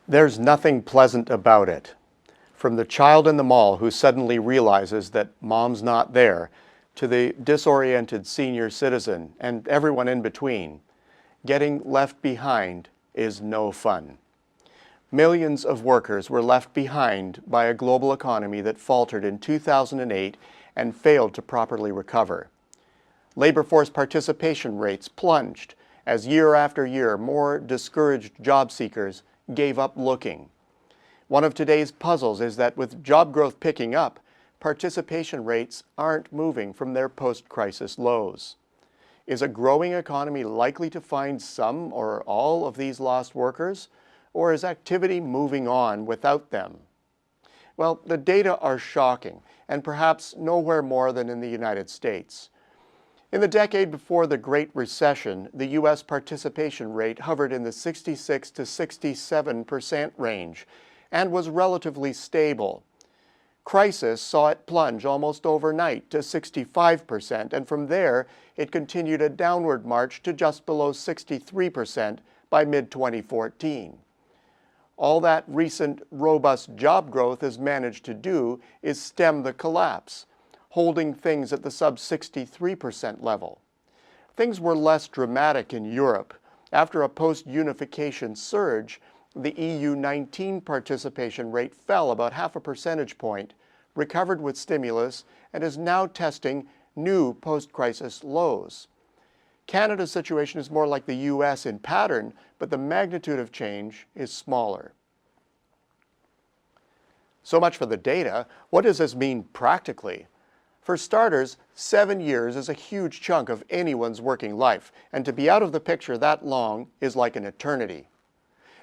There's nothing pleasant about it. From the child in the mall who suddenly realizes that mom's not there, to the disoriented senior citizen and everyone in between, getting left behind is no fun. Millions of workers were left behind by a global economy that faltered in 2008 and failed to properly recover. Labor force participation rates plunged as year after year more discouraged job seekers gave up looking. One of today's puzzles is that with job growth picking up, participation rates aren't moving from their post-crisis lows. Is a growing economy likely to find some or all of these lost workers, or is activity moving on without them? Well, the data are shocking, and perhaps nowhere more than in the United States. In the decade before the Great Recession, the U.S. participation rate hovered in the 66 to 67% range and was relatively stable. Crisis saw it plunge almost overnight to 65%, and from there it continued a downward march to just below 63% by mid-2014. All that recent robust job growth has managed to do is stem the collapse, holding things at the sub-63% level. Things were less dramatic in Europe. After a post-unification surge, the EU-19 participation rate fell about half a percentage point, recovered with stimulus, and is now testing new post-crisis lows. Canada's situation is more like the US in pattern, but the magnitude of change is smaller. So much for the data. What does this mean practically? For starters, 7 years is a huge chunk of anyone's working life, and to be out of the picture that long is like an eternity.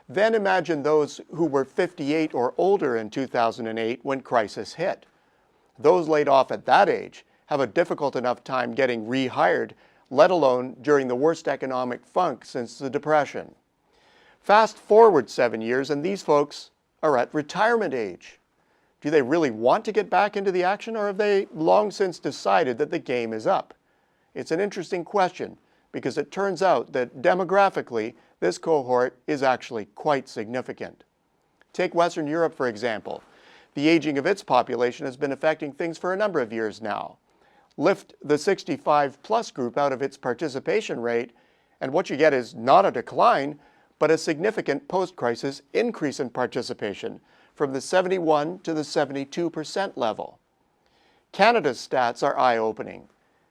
Then imagine those who were 58 or older in 2008 when crisis hit. Those laid off at that age have a difficult enough time getting rehired, let alone during the worst economic funk since the Depression. Fast forward 7 years and these folks are at retirement age. Do they really want to get back into the action, or have they long since decided that the game is up? It's an interesting question because it turns out that demographically, this cohort is actually quite significant. Take Western Europe, for example. The aging of its population has been affecting things for a number of years now. Lift the 65-plus group out of its participation rate, and what you get is not a decline, but a significant post-crisis increase in participation, from the 71 to the 72% level. Canada's stats are eye-opening.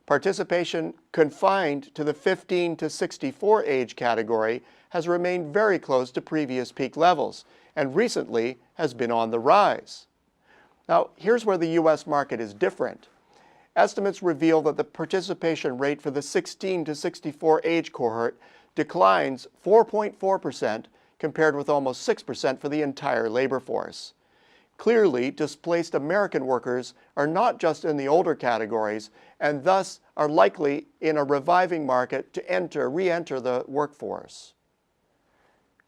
Participation confined to the 15 to 64 age category has remained very close to previous peak levels, and recently has been on the rise. Now, here's where the U.S. market is different. Estimates reveal that the participation rate for the 16 to 64 age cohort declines 4.4%, compared with almost 6% for the entire labor force. Clearly, displaced American workers are not just in the older categories, and thus are likely in a reviving market to re-enter the workforce.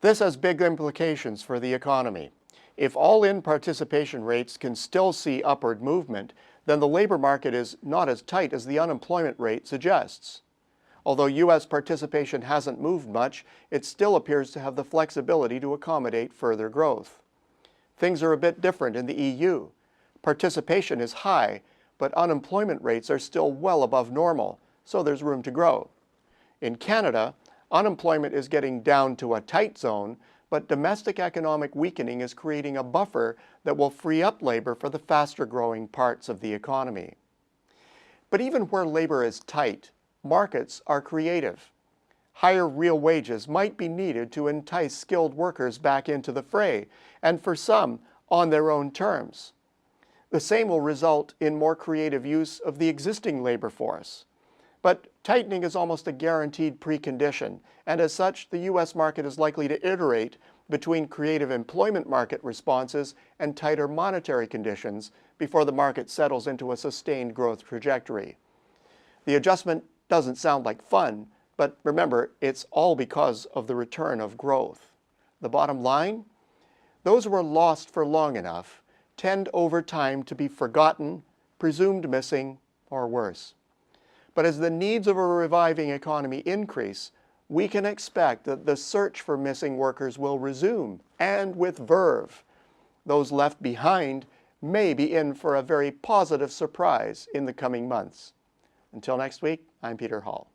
This has big implications for the economy. If all-in participation rates can still see upward movement, then the labor market is not as tight as the unemployment rate suggests. Although U.S. participation hasn't moved much, it still appears to have the flexibility to accommodate further growth. Things are a bit different in the EU. Participation is high, but unemployment rates are still well above normal, so there's room to grow. In Canada, unemployment is getting down to a tight zone, but domestic economic weakening is creating a buffer that will free up labor for the faster-growing parts of the economy. But even where labor is tight, markets are creative. Higher real wages might be needed to entice skilled workers back into the fray, and for some, on their own terms. The same will result in more creative use of the existing labor force. But tightening is almost a guaranteed precondition, and as such, the U.S. market is likely to iterate between creative employment market responses and tighter monetary conditions before the market settles into a sustained growth trajectory. The adjustment doesn't sound like fun, but remember, it's all because of the return of growth. The bottom line? Those who are lost for long enough tend over time to be forgotten, presumed missing, or worse. But as the needs of a reviving economy increase, we can expect that the search for missing workers will resume, and with verve. Those left behind may be in for a very positive surprise in the coming months. Until next week, I'm Peter Hall.